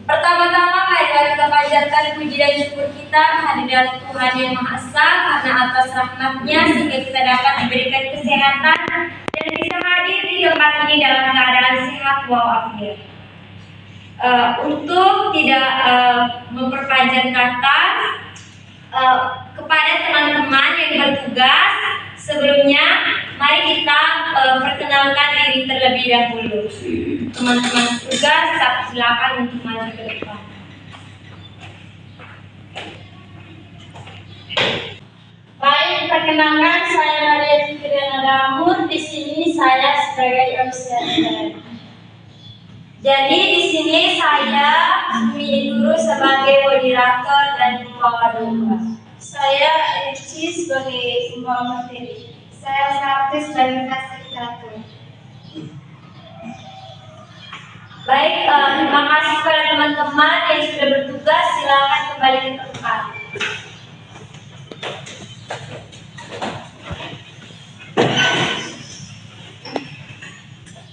Pertama-tama marilah kita panjatkan puji dan syukur kita kehadirat Tuhan Yang Maha Esa, karena atas rahmat-Nya sehingga kita dapat diberikan kesehatan dan bisa hadir di tempat ini dalam keadaan sehat walafiat. Untuk tidak memperpanjang kata, kepada teman-teman yang bertugas, sebelumnya mari kita perkenalkan diri terlebih dahulu. Teman-teman tugas, silakan untuk maju ke depan. Baik, perkenalkan saya Maria Fitriana Damur. Di sini saya sebagai OSR. Jadi di sini saya Guru sebagai moderator dan pembawa doa. Saya Eci sebagai pembawa materi. Saya Sakti sebagai fasilitator. Baik, terima kasih kepada teman-teman yang sudah bertugas. Silakan kembali ke tempat.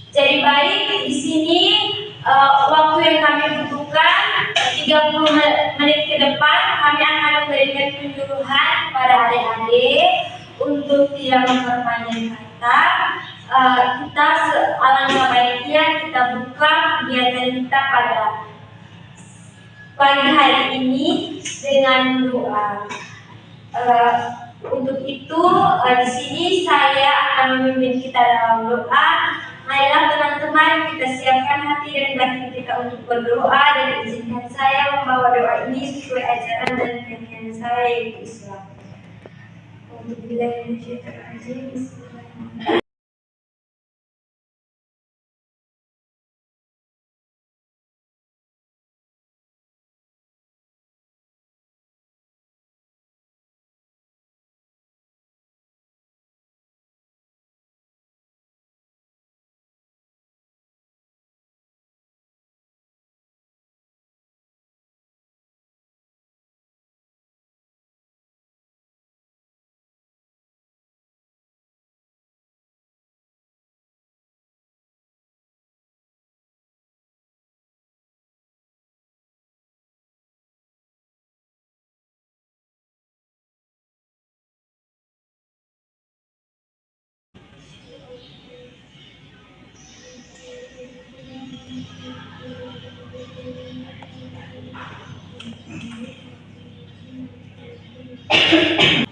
Jadi baik, di sini waktu yang kami butuhkan 30 menit ke depan kami akan memberikan penyuluhan kepada adik-adik untuk tidak memperpanjang kata. Kita alangkah baiknya kita buka kegiatan kita pada pagi hari ini dengan doa. Untuk itu di sini saya akan memimpin kita dalam doa. Marilah teman-teman kita siapkan hati dan batin kita untuk berdoa, dan izinkan saya membawa doa ini sesuai ajaran dan keyakinan saya yaitu Islam. Untuk wilayah Indonesia terajin, Bismillahirrahmanirrahim.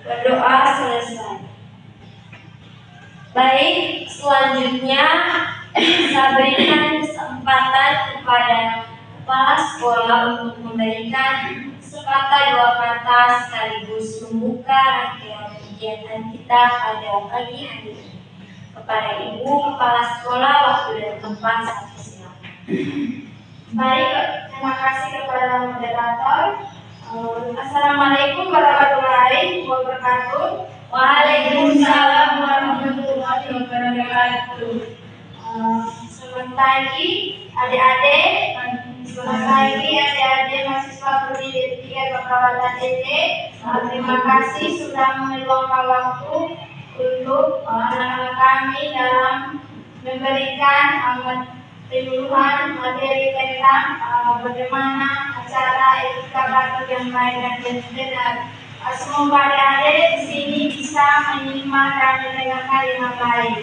Berdoa selesai. Baik, selanjutnya saya berikan kesempatan kepada kepala sekolah untuk memberikan sepatah dua kata sekaligus membuka rangkaian kegiatan kita pada pagi hari ini. Kepada Ibu Kepala Sekolah, waktu dan tempat saya silakan. Baik, terima kasih kepada moderator. Assalamualaikum warahmatullahi wabarakatuh. Waalaikumsalam warahmatullahi wabarakatuh. Selamat pagi adik-adik. Selamat pagi adik-adik mahasiswa prodi 3 Keprawatan ET. Terima kasih sudah meluangkan waktu untuk anak-anak kami dalam memberikan penyuluhan materi tentang bagaimana acara etika batuk yang baik dan benar. Semoga adik-adik di sini bisa menyimak dan mendengarkan dengan baik.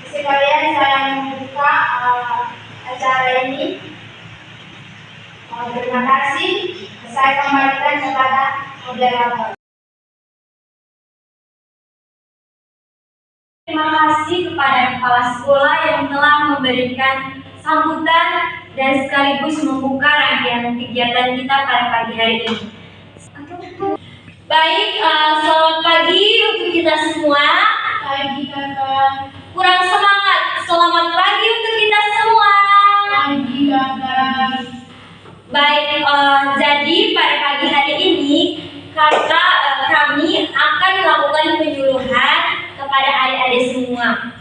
Sekalian saya membuka acara ini. Terima kasih. Saya kembalikan kepada moderator. Terima kasih kepada kepala sekolah yang telah memberikan sambutan dan sekaligus membuka rangkaian kegiatan kita pada pagi hari ini. Baik, selamat pagi untuk kita semua. Pagi kakak. Kurang semangat. Selamat pagi untuk kita semua. Pagi kakak. Baik, jadi pada pagi hari ini kami akan melakukan penyuluhan kepada adik-adik semua.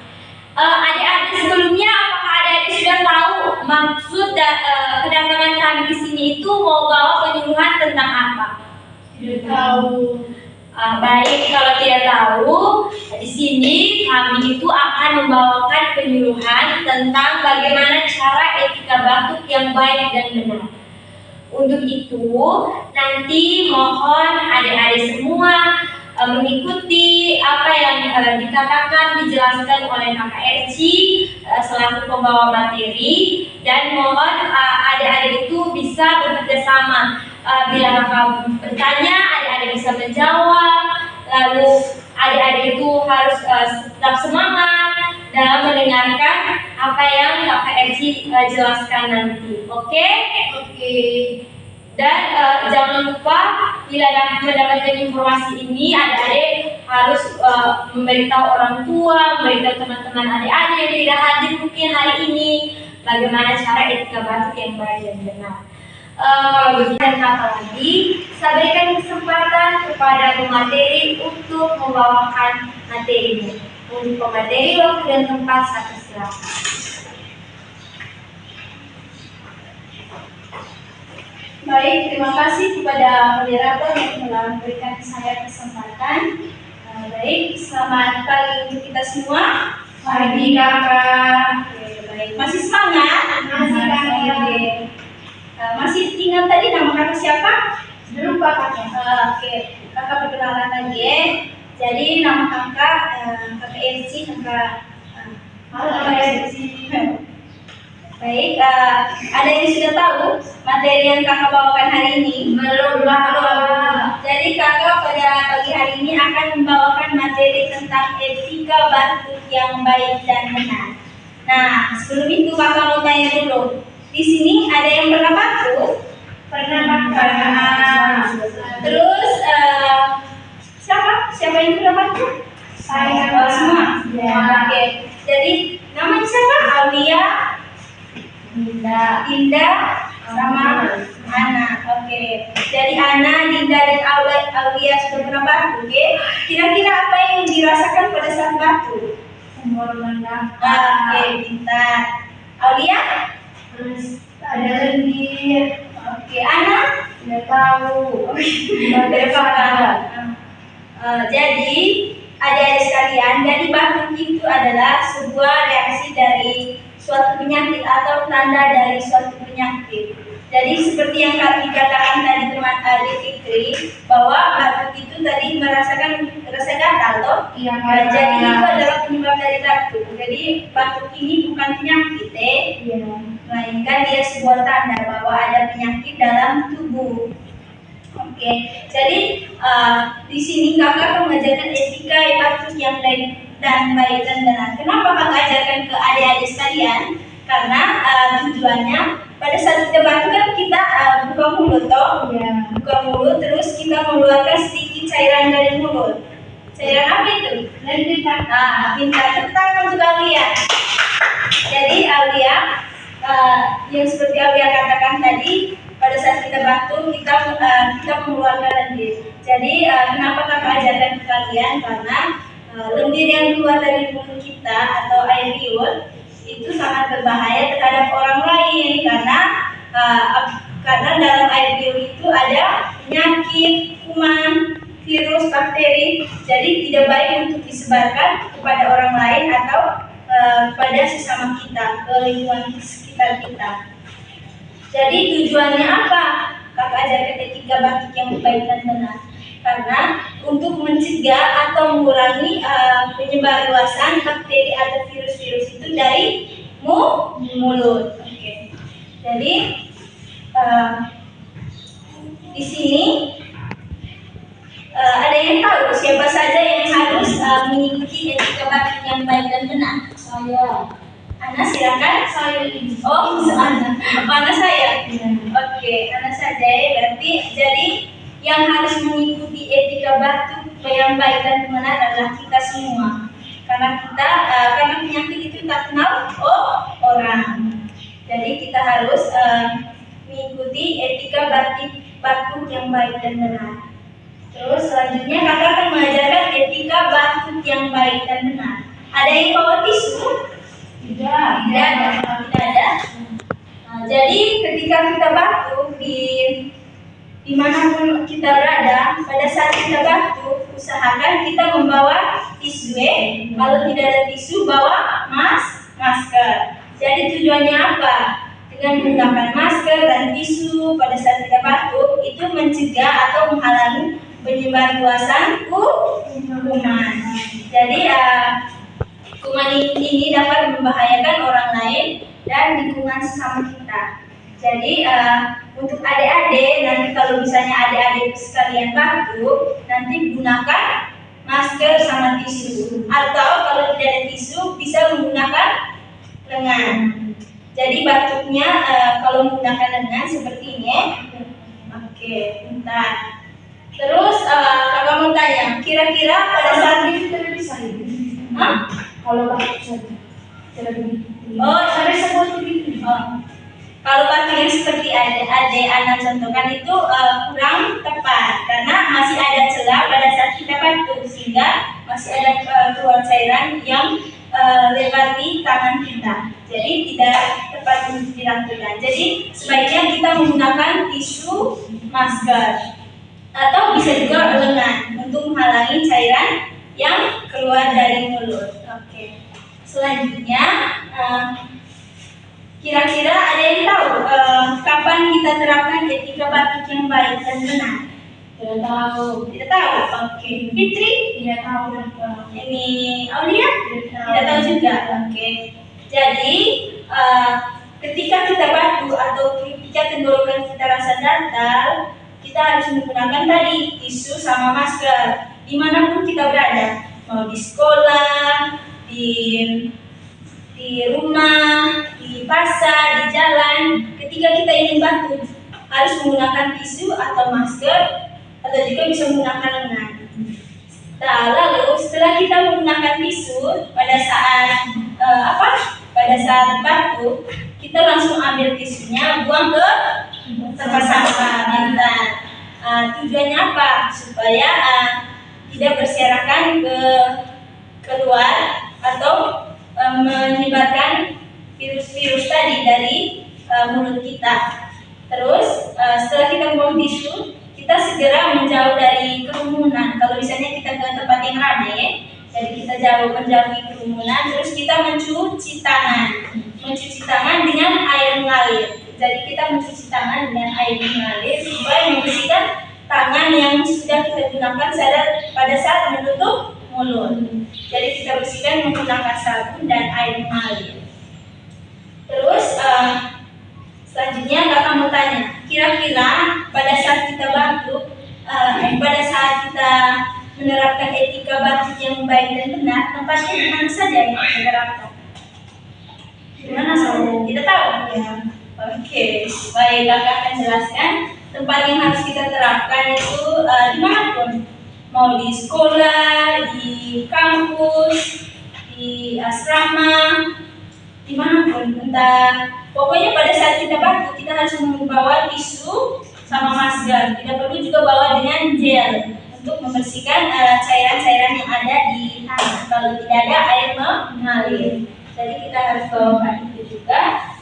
Adik-adik sebelumnya, apakah adik-adik sudah tahu maksud kedatangan kami di sini itu mau bawa penyuluhan tentang apa? Tidak tahu. Baik, kalau tidak tahu, di sini kami itu akan membawakan penyuluhan tentang bagaimana cara etika batuk yang baik dan benar. Untuk itu, nanti mohon adik-adik semua mengikuti apa yang dikatakan, dijelaskan oleh Kakak Erci selaku pembawa materi, dan mohon adik-adik itu bisa bekerja sama. Bila kakak bertanya, adik-adik bisa menjawab. Lalu adik-adik itu harus tetap semangat dalam mendengarkan apa yang Kakak Erci jelaskan nanti. Oke? Oke. Dan jangan lupa bila mendapatkan informasi ini, adik-adik harus memberitahu orang tua, memberitahu teman-teman adik-adik yang tidak hadir mungkin hari ini, bagaimana cara etika batuk yang baik dan benar. Kalau begitu dan apa lagi, saya berikan kesempatan kepada pemateri untuk membawakan materinya. Untuk pemateri, waktu dan tempat saya persilakan. Baik, terima kasih kepada moderator yang telah memberikan saya kesempatan. Baik, selamat pagi untuk kita semua. Pagi, Kakak. Oke, baik. Masih semangat? Masih, Kakak. Oke. Masih ingat tadi nama kakak siapa? Belum, Kakak. Oke, kakak perkenalan lagi ya. Jadi nama kakak kakak Erci, kakak Halo, Kakak Erci. Baik, ada yang sudah tahu materi yang kakak bawakan hari ini? Belum, Kakak. Jadi kakak pada pagi hari ini akan membawakan materi tentang etika batuk yang baik dan benar. Nah, sebelum itu kakak mau tanya dulu. Di sini ada yang pernah batuk? Pernah, Kakak. Terus siapa yang pernah batuk? Saya. Oh, semua. Ya. Oke. Jadi namanya siapa? Aulia, Dinda, sama Ana. Oke. Jadi Ana, Dinda, dan Aulia sudah pernah batuk. Oke. Kira-kira apa yang dirasakan pada saat batuk? Umur rendah. Oke, pintar. Aulia? Terus ada lendir. Oke, Ana? Tidak tahu. Tidak paham. Jadi adik-adik sekalian, jadi batuk itu adalah sebuah reaksi dari suatu penyakit atau tanda dari suatu penyakit. Jadi seperti yang kami katakan tadi teman adik Fikri, bahwa batuk itu tadi merasakan rasa gatal toh? Iya, Jadi itu Kakak. adalah penyebab dari batuk. Jadi batuk ini bukan penyakit, Iya. melainkan dia sebuah tanda bahwa ada penyakit dalam tubuh. Oke, jadi di sini kakak mengajarkan etika batuk yang baik dan benar. Kenapa kakak ajarkan ke adik-adik sekalian? Karena tujuannya pada saat kita batuk kan kita buka mulut toh, Iya. buka mulut terus kita mengeluarkan sedikit cairan dari mulut. Cairan apa itu? Lendir, Kakak. Minta tepuk tangan untuk Aulia. Jadi Aulia, yang seperti Aulia katakan tadi, pada saat kita batuk kita mengeluarkan lendir. Jadi kenapa kakak ajarkan ke kalian? Karena lendir yang keluar dari mulut kita atau air liur itu sangat berbahaya terhadap orang lain karena dalam air liur itu ada penyakit, kuman, virus, bakteri. Jadi tidak baik untuk disebarkan kepada orang lain atau pada sesama kita, ke lingkungan sekitar kita. Jadi tujuannya apa? Kakak ajarkan etika batuk yang baik dan benar. Karena untuk mencegah atau mengurangi penyebarluasan bakteri atau virus-virus itu dari mulut. Oke. Jadi di sini ada yang tahu siapa saja yang harus mengikuti etika batuk yang baik dan benar? Saya. Ana silakan. Saya ini. Oh, Ana. Mana saya? Iya. Oke, Ana saja ya. Berarti jadi yang harus mengikuti etika batuk yang baik dan benar adalah kita semua. Karena penyakit itu tak kenal orang. Jadi kita harus mengikuti etika batuk yang baik dan benar. Terus selanjutnya kakak akan mengajarkan etika batuk yang baik dan benar. Ada yang bawa tisu? Tidak. Tidak ada. Jadi ketika kita batuk dimanapun kita berada, pada saat kita batuk usahakan kita membawa tisu. Kalau tidak ada tisu, bawa masker. Jadi tujuannya apa? Dengan menggunakan masker dan tisu pada saat kita batuk itu mencegah atau menghalangi penyebaran luasan kuman. Jadi kuman ini dapat membahayakan orang lain dan lingkungan sesama kita. Jadi untuk adik-adik, nanti kalau misalnya adik-adik sekalian batuk, nanti gunakan masker sama tisu. Atau kalau tidak ada tisu, bisa menggunakan lengan. Jadi batuknya kalau menggunakan lengan seperti ini. Oke, bentar. Terus kakak mau tanya, kira-kira pada saat ini tidak bisa ya? Hah? Kalau batuk saja. Oh, Sampai seperti itu. Kalau batuk yang seperti adik anak contohkan itu kurang tepat karena masih ada celah pada saat kita batuk sehingga masih ada keluar cairan yang lewati tangan kita. Jadi tidak tepat untuk dilakukan. Jadi sebaiknya kita menggunakan tisu, masker, atau bisa juga lengan untuk menghalangi cairan yang keluar dari mulut. Oke. Selanjutnya, kira-kira ada yang tahu kapan kita terapkan etika batuk yang baik dan benar? Tidak tahu. Tidak tahu. Oke. Fitri? Tidak tahu. Ini Aulia? Tidak tahu juga. Oke. Jadi ketika kita batuk atau ketika tenggorokan kita rasa datar, kita harus menggunakan tadi tisu sama masker dimanapun kita berada, mau di sekolah, di rumah, di pasar, di jalan. Ketika kita ingin batuk, harus menggunakan tisu atau masker, atau juga bisa menggunakan lengan. Nah, lalu setelah kita menggunakan tisu pada saat pada saat batuk, kita langsung ambil tisunya, buang ke tempat sampah. Tujuannya apa? Supaya tidak berserakan keluar atau menyebarkan virus-virus tadi dari mulut kita. Terus setelah kita buang tisu, kita segera menjauh dari kerumunan. Kalau misalnya kita ke tempat yang ramai, jadi kita menjauhi kerumunan. Terus kita mencuci tangan dengan air mengalir. Jadi kita mencuci tangan dengan air mengalir supaya membersihkan tangan yang sudah kita gunakan pada saat menutup mulut. Jadi kita bersihkan menggunakan sabun dan air mengalir. Terus selanjutnya kakak mau tanya, kira-kira pada saat kita batuk, pada saat kita menerapkan etika batuk yang baik dan benar, tempatnya di mana saja yang kita terapkan? Di mana saja? Kita tahu ya. Oke, baik, kakak akan jelaskan tempat yang harus kita terapkan itu dimanapun, mau di sekolah, di kampus, di asrama, dimanapun. Pokoknya pada saat kita batuk kita harus membawa tisu sama masker. Tidak perlu juga bawa dengan gel untuk membersihkan cairan-cairan yang ada di tangan. Kalau tidak ada air mengalir, jadi kita harus bawa itu juga.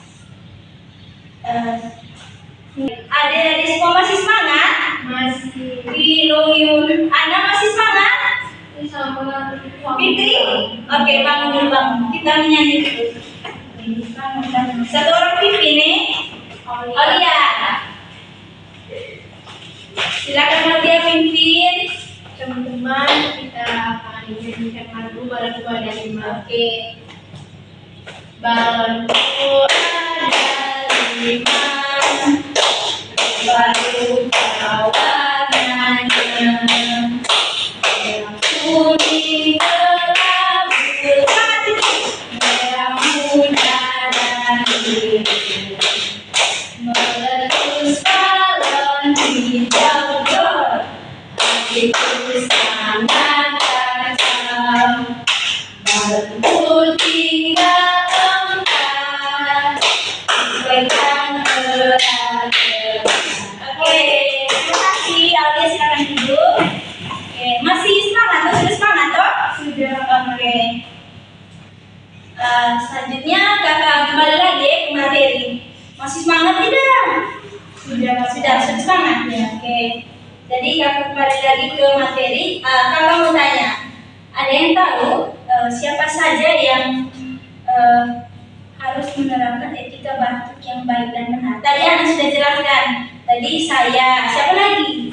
Adik-adik semua masih semangat? Masih. Yun. Anda masih semangat? Fitri? Oke, bangun dulu, bangun. Kita menyanyi dulu. Satu orang pipi nih. Aulia. Silakan Aulia pimpin. Teman-teman, kita akan menyanyikan lagu Balon 2 dan 5. Oke. Balon 2 ada 5. Baru warnanya merah kuning kelabu, merah muda dan biru, meletus balon hijau, hatiku sangat kacau. Balonku tinggal 4, pegang erat. Oke, terima kasih. Aulia silakan duduk. Oke, masih semangat atau sudah semangat toh? Sudah. Oke. Selanjutnya kakak kembali lagi ke materi. Masih semangat tidak? Sudah Sudah semangat ya. Oke. Jadi kakak kembali lagi ke materi. Kakak mau tanya, ada yang tahu siapa saja yang harus menerapkan etika batuk yang baik dan benar? Tadi Anda sudah jelaskan. Tadi saya, siapa lagi?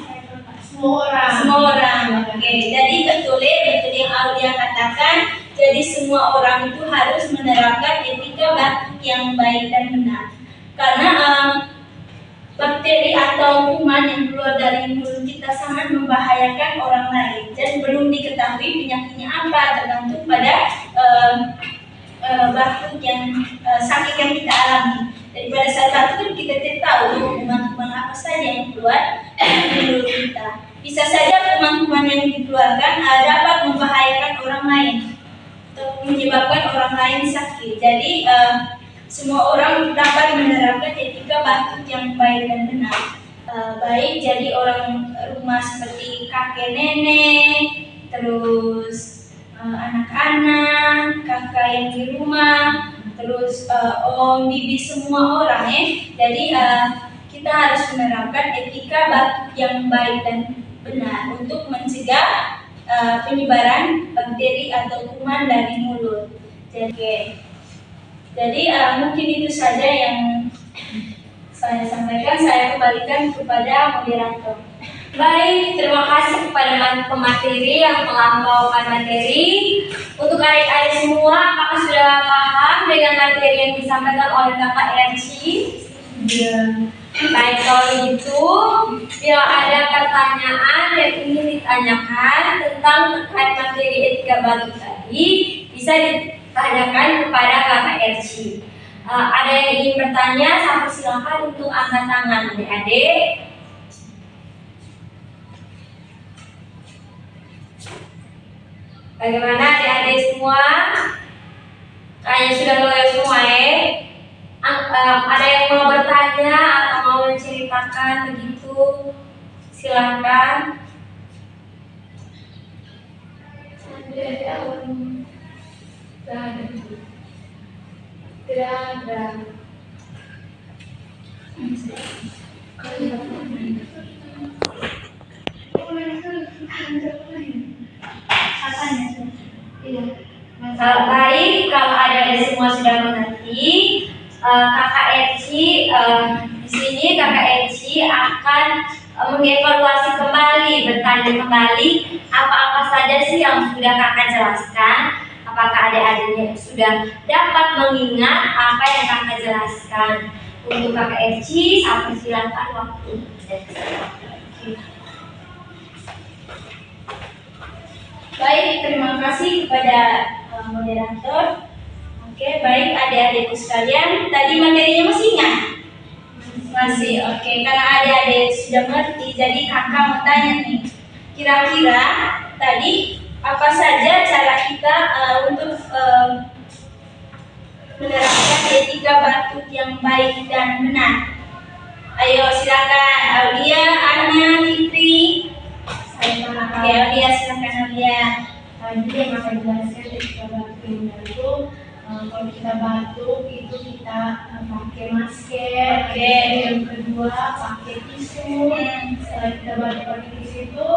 Semua orang. Semua orang. Oke, jadi betul yang Aulia katakan. Jadi semua orang itu harus menerapkan etika batuk yang baik dan benar. Karena bakteri atau kuman yang keluar dari mulut kita sangat membahayakan orang lain dan belum diketahui penyakitnya apa, tergantung pada batuk yang sakit yang kita alami. Daripada saat batuk kita tidak tahu kuman-kuman apa saja yang keluar dari mulut kita. Bisa saja kuman-kuman yang dikeluarkan dapat membahayakan orang lain atau menyebabkan orang lain sakit. Jadi semua orang dapat menerapkan etika batuk yang baik dan benar. Baik jadi orang rumah seperti kakek nenek, terus anak-anak, kakak yang di rumah, terus om, bibi, semua orang ya. Jadi kita harus menerapkan etika batuk yang baik dan benar untuk mencegah penyebaran bakteri atau kuman dari mulut. Jadi mungkin itu saja yang saya sampaikan. Saya kembalikan kepada moderator. Baik, terima kasih kepada pemateri yang telah membawakan materi. Untuk adik-adik semua, apakah sudah paham dengan materi yang disampaikan oleh Kakak Erci? Ya. Baik, kalau begitu, bila ada pertanyaan yang ingin ditanyakan tentang terkait materi etika batuk tadi, bisa ditanyakan kepada Kakak Erci. Ada yang ingin bertanya, saya silakan untuk angkat tangan adik-adik. Bagaimana adik-adik semua? Kayaknya sudah mulai semua ya. Ada yang mau bertanya atau mau menceritakan begitu? Silakan. Tidak ada. Baik, kalau ada semua sudah mengerti, Kakak Erci di sini Kakak Erci akan mengevaluasi kembali, bertanya kembali apa-apa saja sih yang sudah Kakak jelaskan. Apakah adik-adiknya sudah dapat mengingat apa yang Kakak jelaskan? Untuk Kakak Erci, saya persilakan waktu. Baik, terima kasih kepada moderator. Oke, baik adik-adikku sekalian, tadi materinya masih ingat? Masih, oke. Karena adik-adik sudah mengerti, jadi kakak mau tanya nih, kira-kira tadi apa saja cara kita untuk menerapkan etika batuk yang baik dan benar? Ayo silakan, Aulia, Ana, Fitri. Oke, Aulia, silakan Aulia. Tadi yang akan jelaskan etika batuk yang benar itu kalau kita batuk itu kita pakai masker. Oke. Yang kedua pakai tisu. Setelah kita batuk pakai tisu itu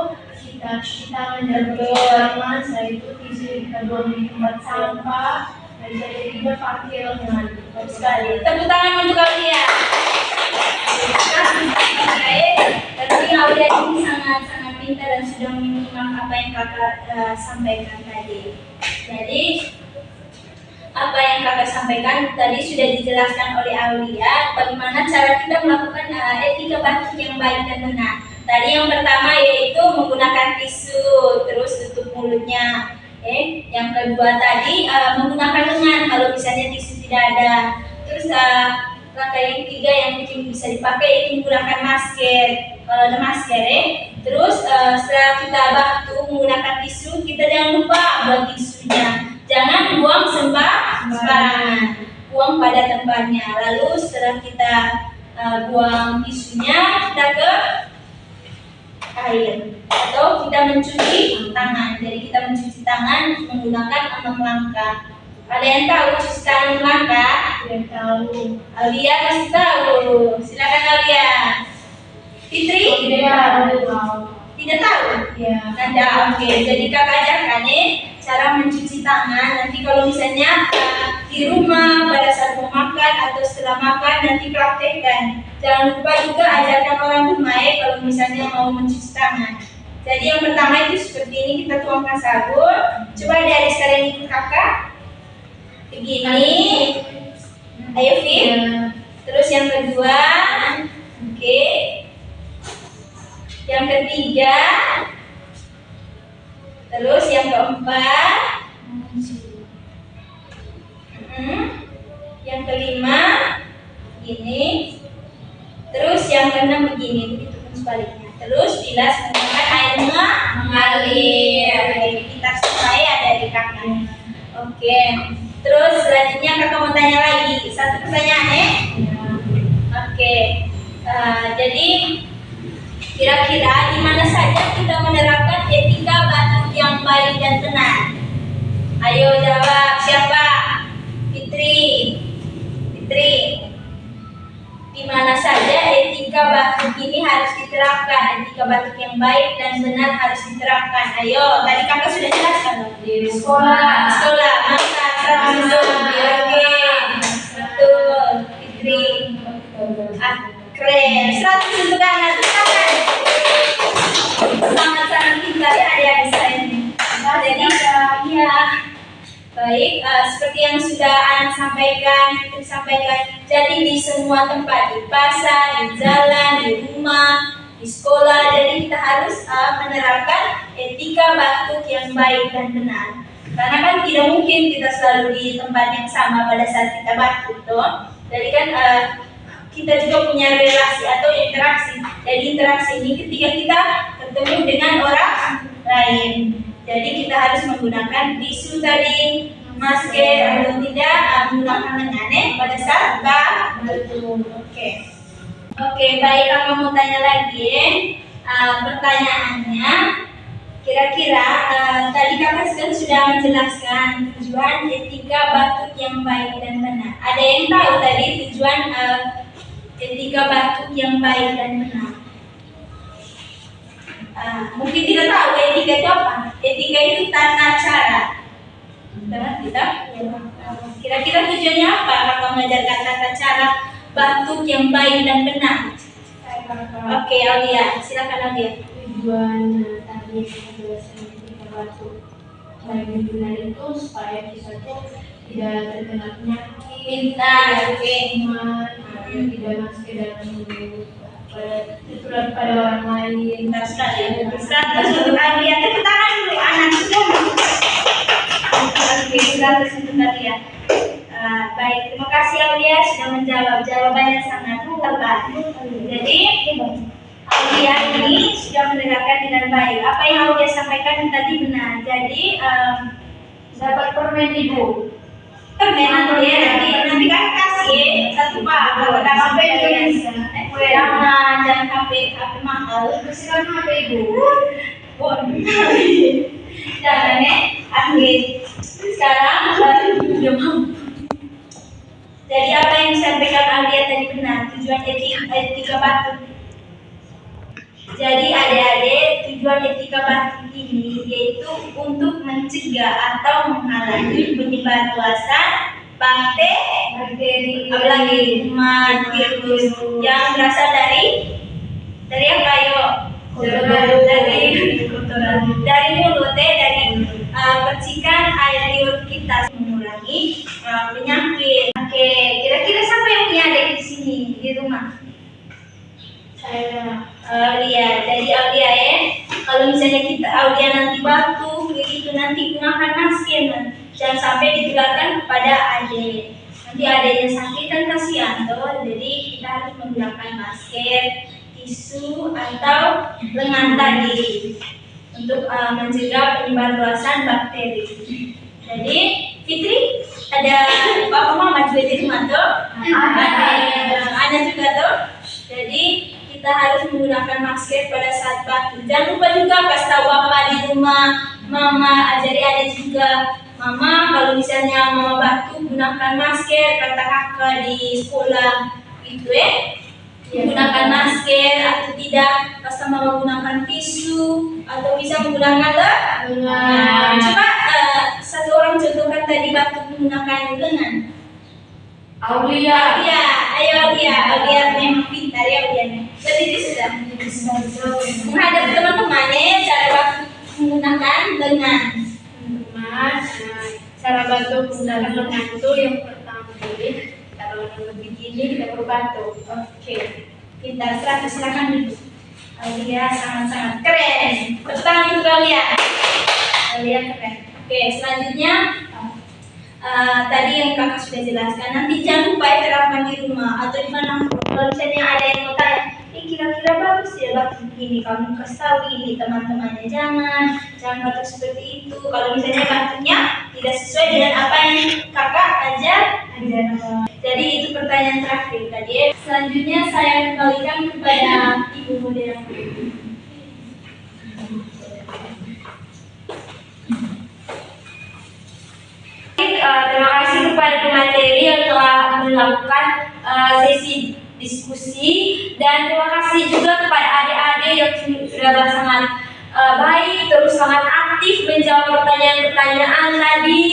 kita cuci tangan dan bertangan. Setelah itu tisu kita buang di tempat sampah. Dan yang ketiga pakai lengan. Bagus sekali. Tepuk tangan untuk Aulia. Tapi Aulia ini sangat pintar dan sudah menyimak apa yang kakak sampaikan tadi. Jadi apa yang kakak sampaikan tadi sudah dijelaskan oleh Aulia bagaimana cara kita melakukan etika batuk yang baik dan benar. Tadi yang pertama yaitu menggunakan tisu, terus tutup mulutnya. Yang kedua tadi menggunakan lengan kalau misalnya tisu tidak ada. Terus langkah yang ketiga yang mungkin bisa dipakai itu menggunakan masker kalau ada masker. Terus setelah kita batuk menggunakan tisu, kita jangan lupa buang tisunya. Jangan buang sembarangan, buang pada tempatnya. Lalu setelah kita buang tisunya, kita ke air atau kita mencuci tangan. Jadi kita mencuci tangan menggunakan 6 langkah. Ada yang tahu cuci tangan 6 langkah? Yang tahu. Aulia kasih tahu. Silakan Aulia. Fitri? Iya, tahu. Ya. Ada, oke. Jadi kakak ajarkan cara mencuci tangan. Nanti kalau misalnya di rumah pada saat mau makan atau setelah makan nanti praktekkan. Jangan lupa juga ajarkan orang rumah kalau misalnya mau mencuci tangan. Jadi yang pertama itu seperti ini, kita tuangkan sabun. Coba adik-adik sekalian ikut kakak. Begini. Ayo Fit. Terus yang kedua, oke. Yang ketiga. Terus yang keempat. Yang kelima begini. Terus yang keenam begini, begitu pun sebaliknya. Terus bilas menggunakan air mengalir. Kita selesai ada di kakak. Oke. Terus selanjutnya kakak mau tanya lagi satu pertanyaan Oke. Jadi kira-kira di mana saja kita menerapkan etika batuk yang baik dan benar? Ayo jawab, siapa? Fitri. Di mana saja etika batuk ini harus diterapkan? Etika batuk yang baik dan benar harus diterapkan. Ayo, tadi kakak sudah jelaskan loh. Di sekolah. Mantap, 100 oke. Betul, Fitri. Keren, 100 untuk anak. Sangat-sangat pintar ya adik-adik saya. Jadi ya. Baik, seperti yang sudah anak sampaikan, jadi di semua tempat, di pasar, di jalan, di rumah, di sekolah, jadi kita harus menerapkan etika batuk yang baik dan benar. Karena kan tidak mungkin kita selalu di tempat yang sama pada saat kita batuk, toh. Jadi kan kita juga punya relasi atau interaksi. Jadi interaksi ini ketika kita bertemu dengan orang lain. Jadi kita harus menggunakan tisu tadi, masker atau tidak menggunakan lengan pada saat batuk. Oke, baik, kakak mau tanya lagi. Pertanyaannya, kira-kira tadi kakak sudah menjelaskan tujuan etika batuk yang baik dan benar. Ada yang tahu tadi tujuan etika batuk yang baik dan benar? Mungkin tidak tahu etika itu apa? Etika itu tata cara. Benar tidak? Kira-kira tujuannya apa? Kakak mengajarkan tata cara batuk yang baik dan benar. Oke, Aulia, silakan Aulia. Tujuan tadi penjelasan etika batuk baik dan benar itu supaya kita tuh tidak terkena penyakit, Pintar, oke. tidak masuk ke dalam mulut, tertular pada orang lain. Pintar sekali. 100 untuk Aulia. Tepuk tangan dulu anak semua. Oke, 100 untuk Aulia. Baik, terima kasih Aulia sudah menjawab. Jawabannya sangat tepat. Jadi Aulia ini sudah menerapkan dengan baik. Apa yang Aulia sampaikan tadi benar. Jadi Dapat permen ibu. permen Aulia nanti kan kasih satu pak. Kalau HP Indonesia. Jangan HP mahal. Bersihkan HP ibu. Jangan akhir. Sekarang udah mampu. Jadi apa yang disampaikan Aulia tadi benar, tujuan etika batuk. Jadi adik-adik, tujuan etika batuk ini yaitu untuk mencegah atau menghalangi penyebar luasan bakteri, apalagi virus yang berasal dari apa yuk? Dari mulut, dari percikan air liur kita, mengurangi penyakit. Oke, kira-kira siapa yang punya adik di sini di rumah? Saya Aulia, jadi Aulia kalau misalnya kita Aulia nanti batuk begitu nanti gunakan masker, jangan sampai ditularkan kepada adik. Nanti adiknya sakit kan kasihan toh, jadi kita harus menggunakan masker, tisu atau lengan tadi untuk mencegah penyebar luasan bakteri. Jadi Fitri, ada papa mama juga di rumah toh? Ada juga toh. Jadi kita harus menggunakan masker pada saat batuk. Jangan lupa juga kasih tahu papa di rumah, mama ajari adik juga. Mama, kalau misalnya mama batuk gunakan masker, kata kakak di sekolah gitu menggunakan masker atau tidak, sama menggunakan tisu atau bisa menggunakan lengan. Coba satu orang contohkan tadi batuk menggunakan lengan. Aulia. Ya, ayo Aulia memang pintar ya Aulia. Berdiri sudah. Menghadap teman-temannya cara batuk menggunakan lengan. Cara batuk menggunakan lengan itu yang pertama dulu. Kalau begini kita berbatuk. Oke, pintar 100, silakan duduk. Aulia sangat-sangat keren. Tepuk tangan untuk Aulia. Aulia keren. Oke, selanjutnya tadi yang kakak sudah jelaskan. Nanti jangan lupa ya terapkan di rumah atau di mana. Kalau misalnya ada yang mau tanya, kira-kira bagus ya batuk begini, kamu kasih tahu ini teman-temannya, jangan batuk seperti itu. Kalau misalnya batuknya tidak sesuai dengan apa yang kakak ajar. Jadi itu pertanyaan terakhir tadi. Selanjutnya saya kembalikan kepada Ibu Moderator. Terima kasih kepada pemateri yang telah melakukan sesi diskusi, dan terima kasih juga kepada adik-adik yang sudah sangat baik, terus sangat aktif menjawab pertanyaan-pertanyaan tadi.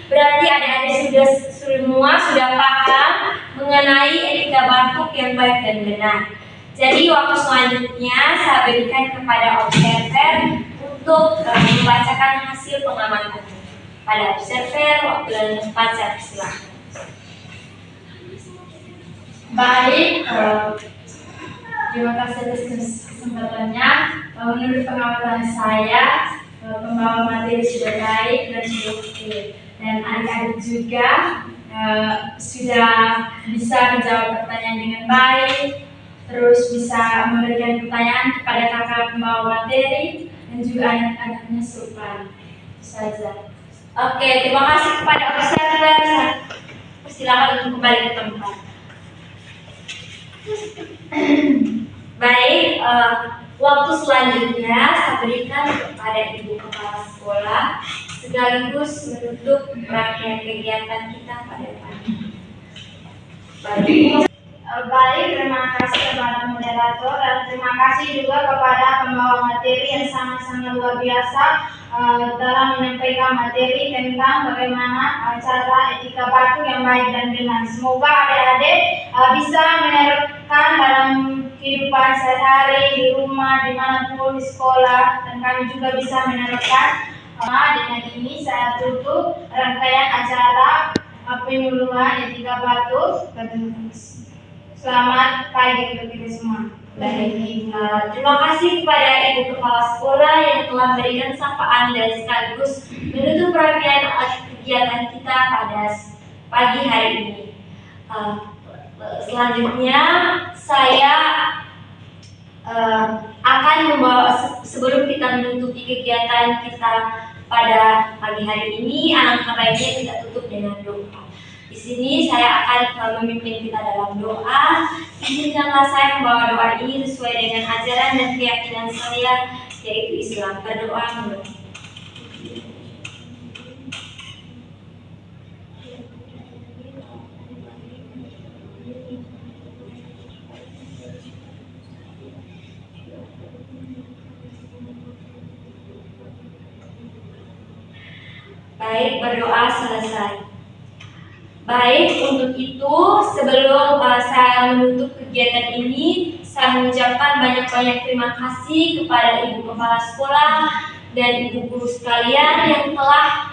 Berarti adik-adik semua sudah paham mengenai etika batuk yang baik dan benar. Jadi waktu selanjutnya saya berikan kepada observer untuk membacakan hasil pengamatan. Pada observer, waktu dan tempat saya persilakan. Baik, terima kasih atas kesempatannya. Menurut pengamatan saya, pembawa materi sudah baik dan sudah oke. Dan adik-adik juga sudah bisa menjawab pertanyaan dengan baik, terus bisa memberikan pertanyaan kepada kakak pembawa materi dan juga anak-anaknya sopan. Saja. Oke, terima kasih kepada observer. Silakan untuk kembali ke tempat. Baik, waktu selanjutnya saya berikan kepada Ibu Kepala Sekolah sekaligus menutup rangkaian kegiatan kita pada pagi. Baik, terima kasih kepada moderator dan terima kasih juga kepada pembawa materi yang sangat-sangat luar biasa dalam menyampaikan materi tentang bagaimana cara etika batuk yang baik dan benar. Semoga adik-adik bisa menerapkan dalam kehidupan sehari-hari di rumah, dimanapun di sekolah, dan kami juga bisa menerapkan. Dengan ini saya tutup rangkaian acara penyuluhan etika batuk. Selamat pagi untuk kita semua. Baik, terima kasih kepada Ibu Kepala Sekolah yang telah memberikan sapaan dan sekaligus menutup rangkaian kegiatan kita pada pagi hari ini. Selanjutnya saya akan membawa, sebelum kita menutupi kegiatan kita pada pagi hari ini, alangkah baiknya kita tutup dengan doa. Di sini saya akan memimpin kita dalam doa. Izinkanlah saya membawa doa ini sesuai dengan ajaran dan keyakinan saya, yaitu Islam. Berdoa menurut. Baik, berdoa selesai. Baik, untuk itu sebelum saya menutup kegiatan ini, saya mengucapkan banyak-banyak terima kasih kepada Ibu Kepala Sekolah dan Ibu Guru sekalian yang telah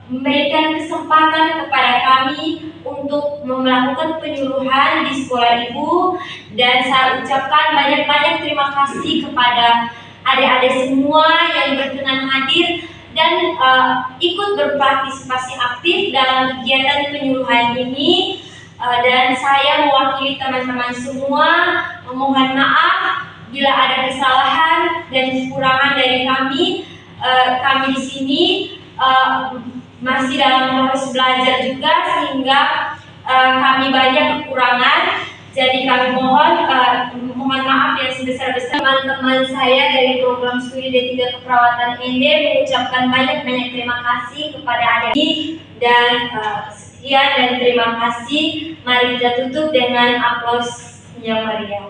memberikan kesempatan kepada kami untuk melakukan penyuluhan di sekolah Ibu, dan saya ucapkan banyak-banyak terima kasih kepada adik-adik semua yang berkenan hadir dan ikut berpartisipasi aktif dalam kegiatan penyuluhan ini, dan saya mewakili teman-teman semua memohon maaf bila ada kesalahan dan kekurangan dari kami. Kami di sini masih dalam proses belajar juga, sehingga kami banyak kekurangan. Jadi kami mohon maaf yang sebesar-besar. Teman-teman saya dari program studi D3 Keperawatan ND mengucapkan banyak-banyak terima kasih kepada adik, dan sekian dan terima kasih. Mari kita tutup dengan aplausnya. yang meriah.